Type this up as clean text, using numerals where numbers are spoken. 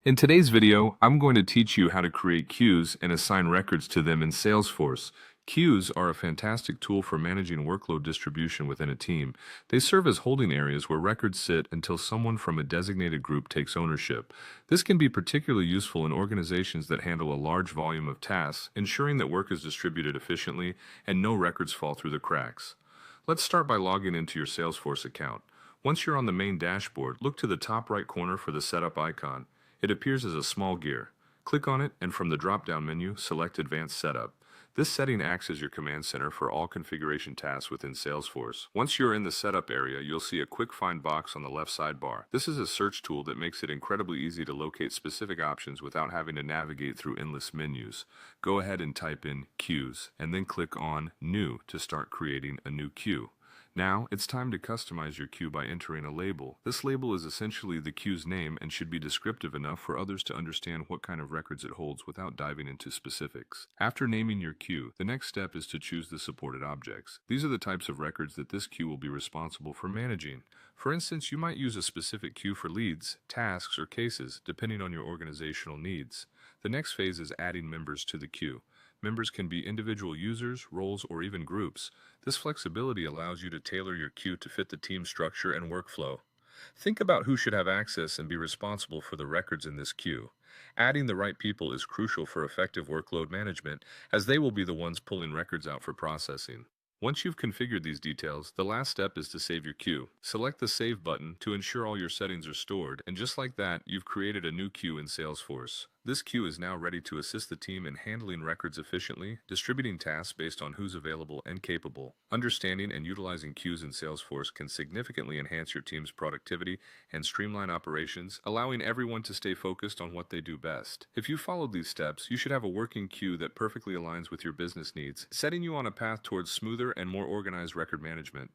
In today's video, I'm going to teach you how to create queues and assign records to them in Salesforce. Queues are a fantastic tool for managing workload distribution within a team. They serve as holding areas where records sit until someone from a designated group takes ownership. This can be particularly useful in organizations that handle a large volume of tasks, ensuring that work is distributed efficiently and no records fall through the cracks. Let's start by logging into your Salesforce account. Once you're on the main dashboard, look to the top right corner for the setup icon. It appears as a small gear. Click on it, and from the drop-down menu, select Advanced Setup. This setting acts as your command center for all configuration tasks within Salesforce. Once you're in the setup area, you'll see a quick find box on the left sidebar. This is a search tool that makes it incredibly easy to locate specific options without having to navigate through endless menus. Go ahead and type in queues, and then click on New to start creating a new queue. Now, it's time to customize your queue by entering a label. This label is essentially the queue's name and should be descriptive enough for others to understand what kind of records it holds without diving into specifics. After naming your queue, the next step is to choose the supported objects. These are the types of records that this queue will be responsible for managing. For instance, you might use a specific queue for leads, tasks, or cases, depending on your organizational needs. The next phase is adding members to the queue. Members can be individual users, roles, or even groups. This flexibility allows you to tailor your queue to fit the team structure and workflow. Think about who should have access and be responsible for the records in this queue. Adding the right people is crucial for effective workload management, as they will be the ones pulling records out for processing. Once you've configured these details, the last step is to save your queue. Select the Save button to ensure all your settings are stored, and just like that, you've created a new queue in Salesforce. This queue is now ready to assist the team in handling records efficiently, distributing tasks based on who's available and capable. Understanding and utilizing queues in Salesforce can significantly enhance your team's productivity and streamline operations, allowing everyone to stay focused on what they do best. If you followed these steps, you should have a working queue that perfectly aligns with your business needs, setting you on a path towards smoother and more organized record management.